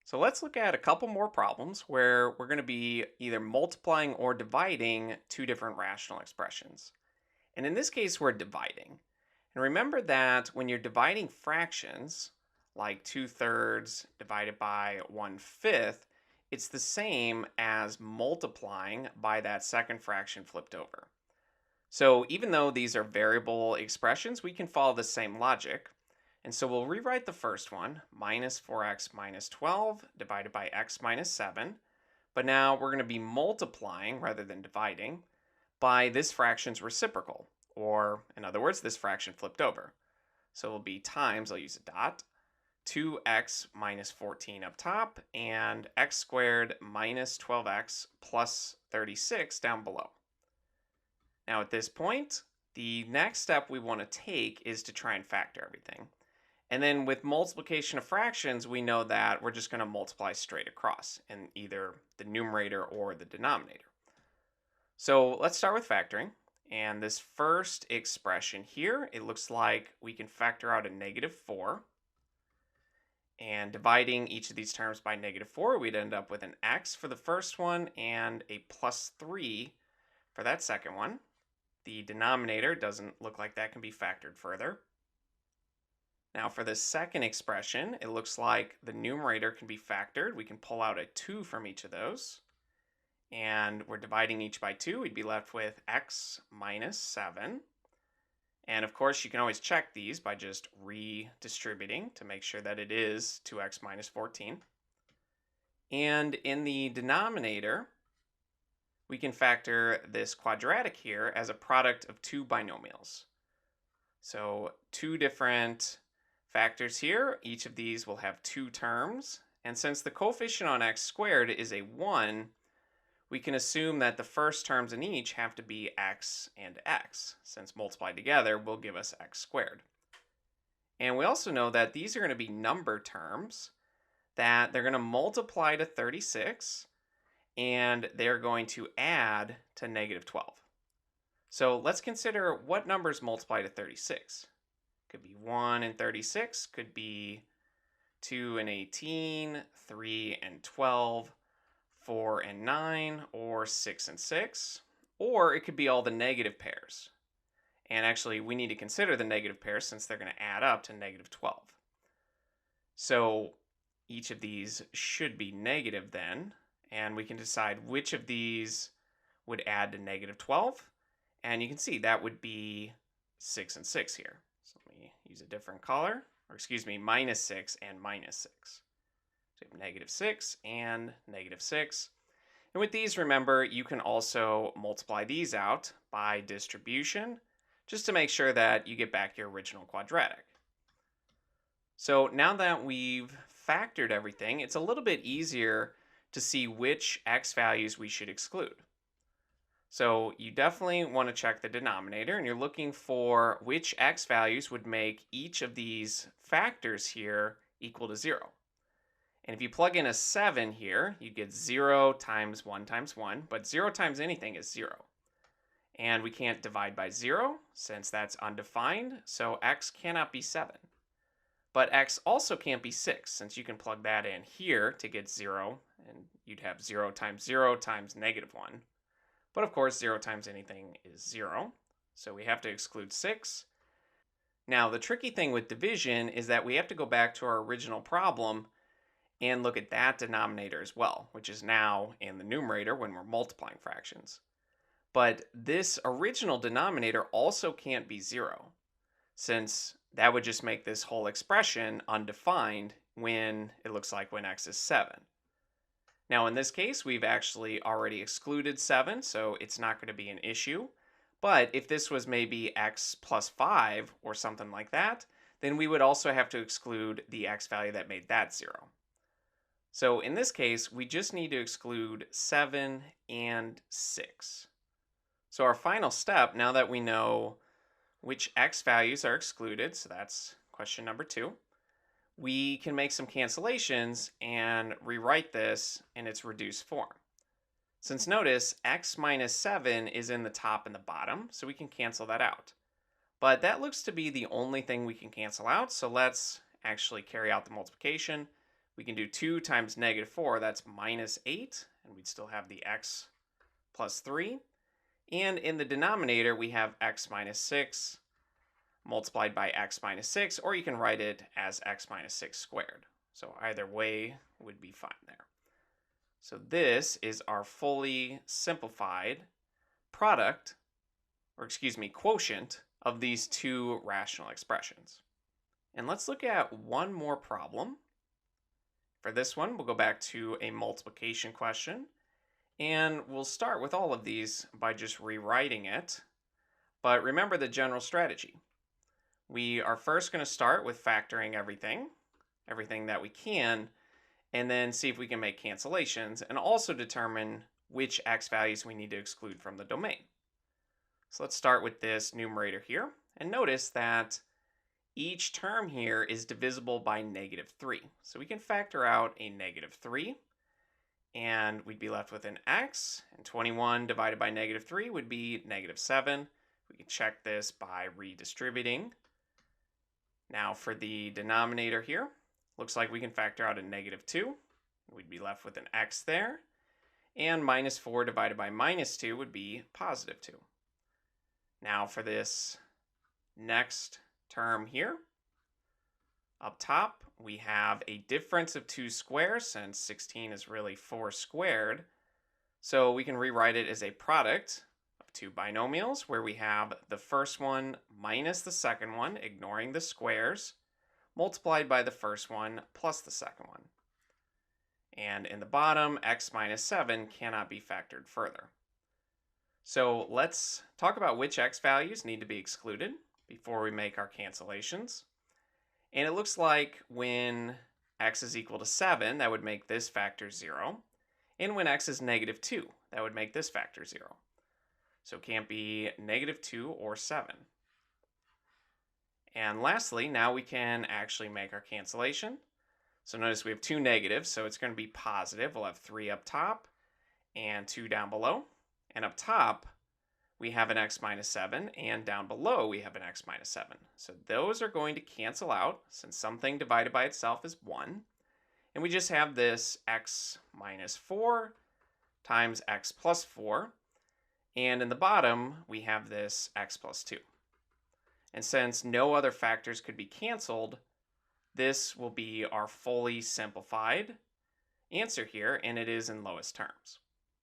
So let's look at a couple more problems where we're going to be either multiplying or dividing two different rational expressions. And in this case, we're dividing. And remember that when you're dividing fractions, like 2/3 divided by 1/5, it's the same as multiplying by that second fraction flipped over. So even though these are variable expressions, we can follow the same logic. And so we'll rewrite the first one, minus 4x minus 12 divided by x minus 7. But now we're going to be multiplying rather than dividing by this fraction's reciprocal, or in other words, this fraction flipped over. So it'll be times, I'll use a dot, 2x minus 14 up top, and x squared minus 12x plus 36 down below. Now at this point, the next step we want to take is to try and factor everything. And then with multiplication of fractions, we know that we're just going to multiply straight across in either the numerator or the denominator. So let's start with factoring. And this first expression here, it looks like we can factor out a -4. And dividing each of these terms by -4, we'd end up with an x for the first one and a +3 for that second one. The denominator doesn't look like that can be factored further. Now for the second expression, it looks like the numerator can be factored. We can pull out a 2 from each of those. And we're dividing each by 2. We'd be left with x minus 7. And of course, you can always check these by just redistributing to make sure that it is 2x minus 14. And in the denominator, we can factor this quadratic here as a product of two binomials. So two different factors here. Each of these will have two terms. And since the coefficient on x squared is a 1, we can assume that the first terms in each have to be x and x, since multiplied together will give us x squared. And we also know that these are going to be number terms, that they're going to multiply to 36, and they're going to add to -12. So let's consider what numbers multiply to 36. Could be 1 and 36, could be 2 and 18, 3 and 12, 4 and 9, or 6 and 6, or it could be all the negative pairs. And actually, we need to consider the negative pairs since they're going to add up to -12. So each of these should be negative then, and we can decide which of these would add to -12. And you can see that would be 6 and 6 here. So let me use a different color, or excuse me, -6 and -6. So we have -6 and -6. And with these, remember, you can also multiply these out by distribution, just to make sure that you get back your original quadratic. So now that we've factored everything, it's a little bit easier to see which x values we should exclude. So you definitely want to check the denominator, and you're looking for which x values would make each of these factors here equal to 0. And if you plug in a 7 here, you get 0 times 1 times 1, but 0 times anything is 0. And we can't divide by 0 since that's undefined, so x cannot be 7. But x also can't be 6 since you can plug that in here to get 0, and you'd have 0 times -1. But of course, 0 times anything is 0, so we have to exclude 6. Now, the tricky thing with division is that we have to go back to our original problem and look at that denominator as well, which is now in the numerator when we're multiplying fractions. But this original denominator also can't be 0, since that would just make this whole expression undefined when it looks like when x is 7. Now in this case, we've actually already excluded 7, so it's not going to be an issue. But if this was maybe x plus 5 or something like that, then we would also have to exclude the x value that made that 0. So in this case, we just need to exclude 7 and 6. So our final step, now that we know which x values are excluded, so that's question number 2, we can make some cancellations and rewrite this in its reduced form. Since notice, x minus 7 is in the top and the bottom, so we can cancel that out. But that looks to be the only thing we can cancel out, so let's actually carry out the multiplication. We can do 2 times negative 4, that's minus 8, and we'd still have the x plus 3. And in the denominator, we have x minus 6 multiplied by x minus 6, or you can write it as x minus 6 squared. So either way would be fine there. So this is our fully simplified product, or excuse me, quotient of these two rational expressions. And let's look at one more problem. For this one, we'll go back to a multiplication question, and we'll start with all of these by just rewriting it. But remember the general strategy. We are first going to start with factoring everything that we can, and then see if we can make cancellations, and also determine which x values we need to exclude from the domain. So let's start with this numerator here, and notice that each term here is divisible by negative 3. So we can factor out a negative 3, and we'd be left with an x, and 21 divided by negative 3 would be negative 7. We can check this by redistributing. Now for the denominator here, looks like we can factor out a negative 2. We'd be left with an x there. And minus 4 divided by minus 2 would be positive 2. Now for this next term here, up top, we have a difference of 2 squares, since 16 is really 4 squared. So we can rewrite it as a product of two binomials, where we have the first one minus the second one, ignoring the squares, multiplied by the first one plus the second one. And in the bottom, x minus 7 cannot be factored further. So let's talk about which x values need to be excluded before we make our cancellations. And it looks like when x is equal to 7, that would make this factor 0. And when x is negative 2, that would make this factor 0. So it can't be negative 2 or 7. And lastly, now we can actually make our cancellation. So notice we have two negatives, so it's going to be positive. We'll have 3 up top and 2 down below. And up top, we have an x minus 7, and down below we have an x minus 7. So those are going to cancel out, since something divided by itself is 1. And we just have this x minus 4 times x plus 4. And in the bottom, we have this x plus 2. And since no other factors could be canceled, this will be our fully simplified answer here, and it is in lowest terms.